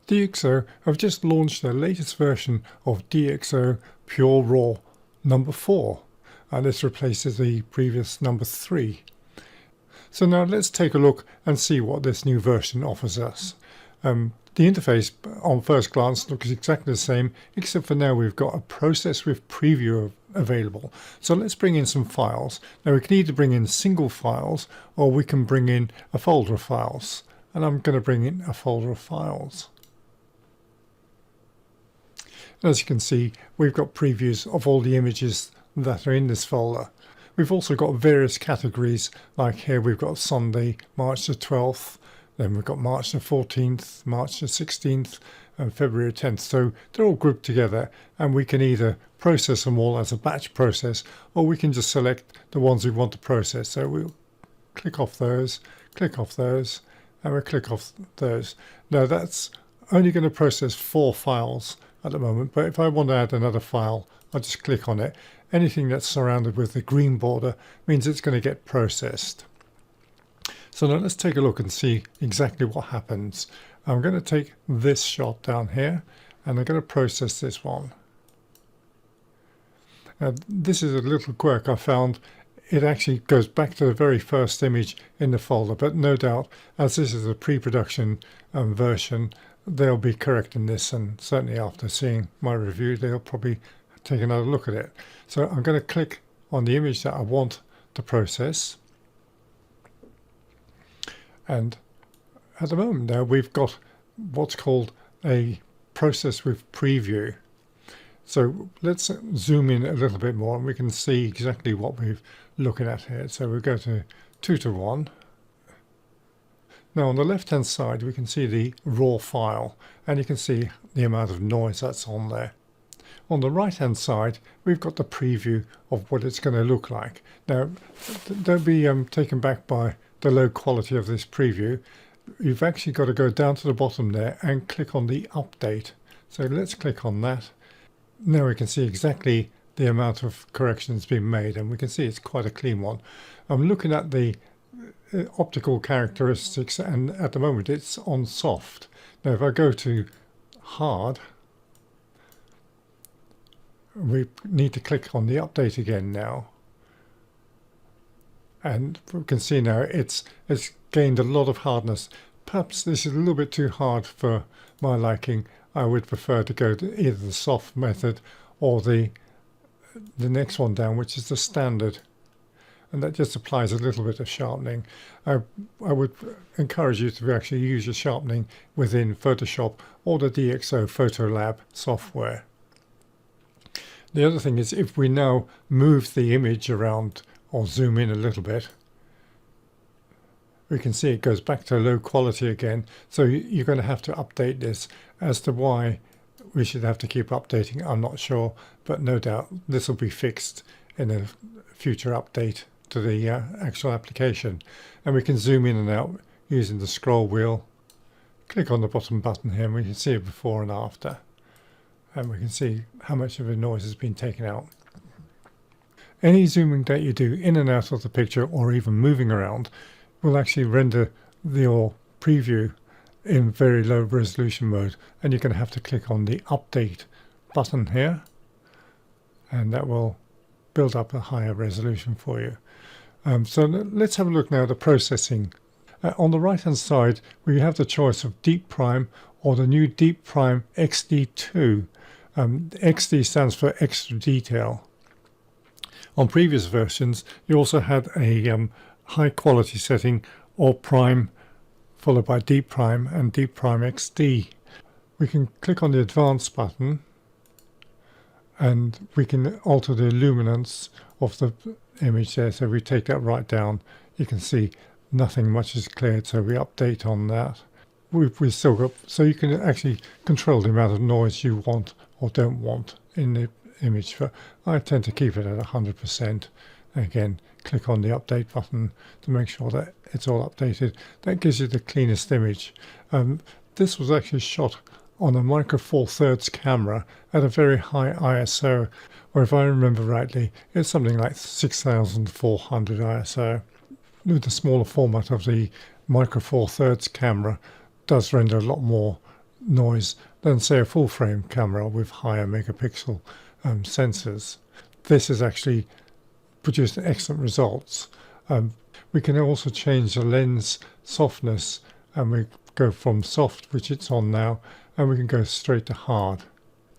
DxO have just launched their latest version of DxO PureRAW number 4, and this replaces the previous number 3. So now let's take a look and see what this new version offers us. The interface on first glance looks exactly the same, except for now we've got a process with preview available. So let's bring in some files. Now we can either bring in single files or we can bring in a folder of files. And I'm going to bring in a folder of files. As you can see, we've got previews of all the images that are in this folder. We've also got various categories, like here we've got Sunday, March the 12th, then we've got March the 14th, March the 16th, and February 10th. So they're all grouped together, and we can either process them all as a batch process, or we can just select the ones we want to process. So we'll click off those, and we'll click off those. Now that's only going to process 4 files at the moment, but if I want to add another file, I'll just click on it. Anything that's surrounded with the green border means it's going to get processed. So now let's take a look and see exactly what happens. I'm going to take this shot down here and I'm going to process this one. Now this is a little quirk I found. It actually goes back to the very first image in the folder, but no doubt as this is a pre-production version, they'll be correcting this, and certainly after seeing my review they'll probably take another look at it. So I'm going to click on the image that I want to process. And at the moment now we've got what's called a process with preview. So let's zoom in a little bit more and we can see exactly what we're looking at here. So we'll go to 2:1. Now on the left hand side we can see the raw file, and you can see the amount of noise that's on there. On the right hand side we've got the preview of what it's going to look like. Now don't be taken back by the low quality of this preview. You've actually got to go down to the bottom there and click on the update. So let's click on that. Now we can see exactly the amount of corrections being made, and we can see it's quite a clean one. I'm looking at the optical characteristics, and at the moment it's on soft. Now if I go to hard, we need to click on the update again now. And we can see now it's gained a lot of hardness. Perhaps this is a little bit too hard for my liking. I would prefer to go to either the soft method or the next one down, which is the standard. And that just applies a little bit of sharpening. I would encourage you to actually use your sharpening within Photoshop or the DxO PhotoLab software. The other thing is, if we now move the image around or zoom in a little bit, we can see it goes back to low quality again. So you're going to have to update this. As to why we should have to keep updating, I'm not sure, but no doubt this will be fixed in a future update to the actual application. And we can zoom in and out using the scroll wheel. Click on the bottom button here and we can see it before and after. And we can see how much of the noise has been taken out. Any zooming that you do in and out of the picture, or even moving around, will actually render your preview in very low resolution mode, and you're going to have to click on the update button here, and that will build up a higher resolution for you. So let's have a look now at the processing. On the right hand side we have the choice of Deep Prime or the new Deep Prime XD2. XD stands for extra detail. On previous versions you also had a high quality setting, or Prime followed by Deep Prime and Deep Prime XD. We can click on the Advanced button and we can alter the luminance of the image there. So we take that right down, you can see nothing much is cleared, so we update on that. We've still got, so you can actually control the amount of noise you want or don't want in the image. I tend to keep it at 100%. Again, click on the update button to make sure that it's all updated. That gives you the cleanest image. This was actually shot on a Micro Four Thirds camera at a very high ISO, or if I remember rightly, it's something like 6400 ISO. With the smaller format of the Micro Four Thirds camera does render a lot more noise than say a full frame camera with higher megapixel sensors. This has actually produced excellent results. We can also change the lens softness, and we go from soft, which it's on now, and we can go straight to hard.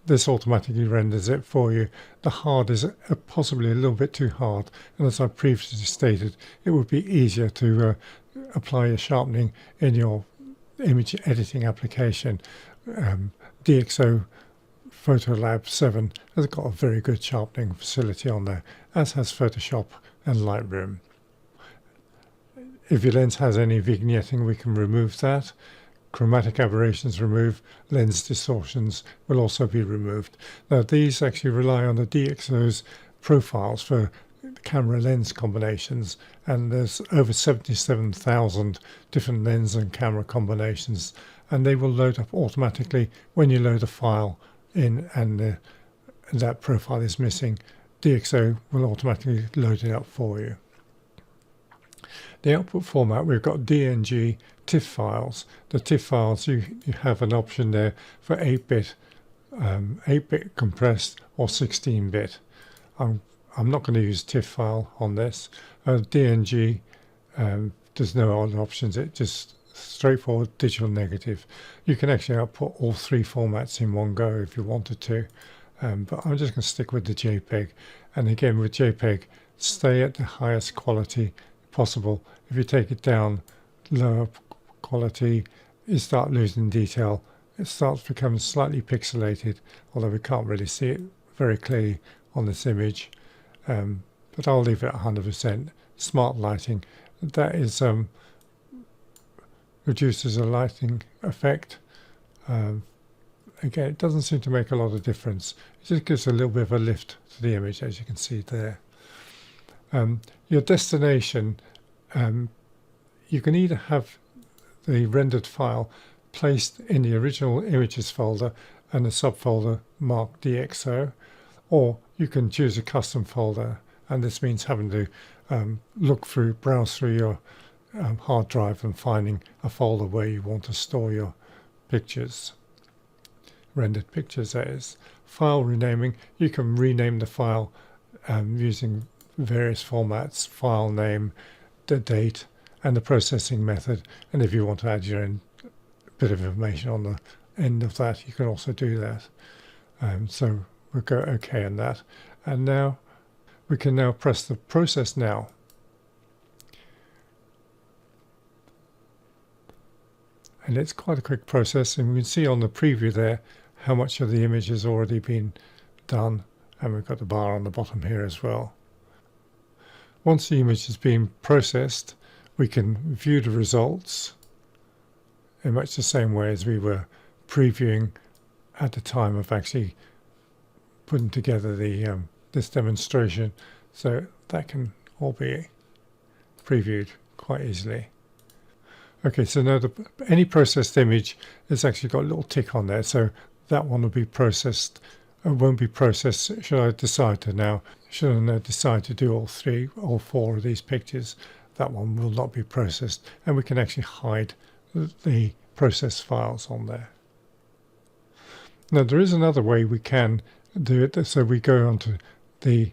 This automatically renders it for you. The hard is possibly a little bit too hard, and as I previously stated, it would be easier to apply your sharpening in your image editing application. DxO Photolab 7 has got a very good sharpening facility on there, as has Photoshop and Lightroom. If your lens has any vignetting, we can remove that. Chromatic aberrations remove, lens distortions will also be removed. Now these actually rely on the DxO's profiles for camera lens combinations, and there's over 77,000 different lens and camera combinations, and they will load up automatically when you load a file in and that profile is missing. DxO will automatically load it up for you. The output format, we've got DNG TIFF files. The TIFF files, you have an option there for 8-bit compressed or 16-bit. I'm not going to use TIFF file on this. DNG, there's no other options. It's just straightforward digital negative. You can actually output all three formats in one go if you wanted to, but I'm just going to stick with the JPEG. And again, with JPEG, stay at the highest quality possible. If you take it down lower quality, you start losing detail. It starts becoming slightly pixelated, although we can't really see it very clearly on this image. But I'll leave it 100%. Smart lighting, that is reduces the lighting effect. Again, it doesn't seem to make a lot of difference. It just gives a little bit of a lift to the image, as you can see there. Your destination, you can either have the rendered file placed in the original images folder and a subfolder marked DxO, or you can choose a custom folder, and this means having to browse through your hard drive and finding a folder where you want to store your pictures, rendered pictures that is. File renaming, you can rename the file using various formats, file name, the date, and the processing method. And if you want to add your own bit of information on the end of that, you can also do that. So we'll go OK on that. And now we can now press the process now. And it's quite a quick process, and we can see on the preview there how much of the image has already been done, and we've got the bar on the bottom here as well. Once the image has been processed, we can view the results in much the same way as we were previewing at the time of actually putting together the this demonstration, so that can all be previewed quite easily. Okay, so now any processed image has actually got a little tick on there, so that one will be processed. It won't be processed should I decide to decide to do all four of these pictures. That one will not be processed, and we can actually hide the process files on there. Now there is another way we can do it. So we go onto the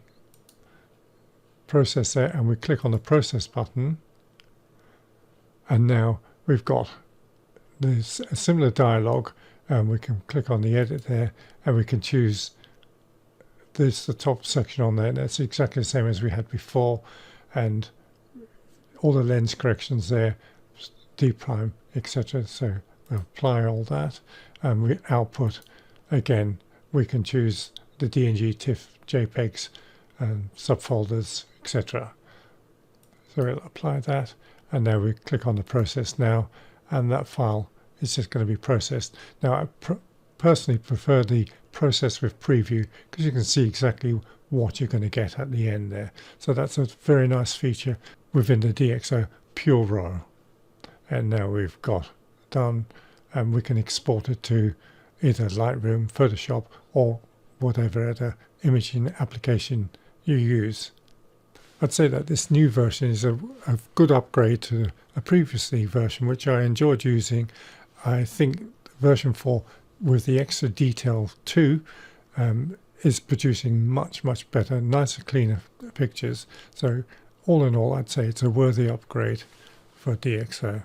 process there and we click on the process button, and now we've got this a similar dialog, and we can click on the edit there and we can choose this, the top section on there, and that's exactly the same as we had before, and all the lens corrections there, D prime, etc. So we apply all that, and we output again. We can choose the DNG, TIFF, JPEGs, and subfolders, etc. So we'll apply that, and now we click on the process now, and that file is just going to be processed. Now I personally prefer the process with preview because you can see exactly what you're going to get at the end there. So that's a very nice feature within the DxO PureRAW. And now we've got done, and we can export it to either Lightroom, Photoshop, or whatever other imaging application you use. I'd say that this new version is a good upgrade to a previously version which I enjoyed using. I think the version 4 with the extra detail too is producing much better, nicer, cleaner pictures. So all in all, I'd say it's a worthy upgrade for DxO.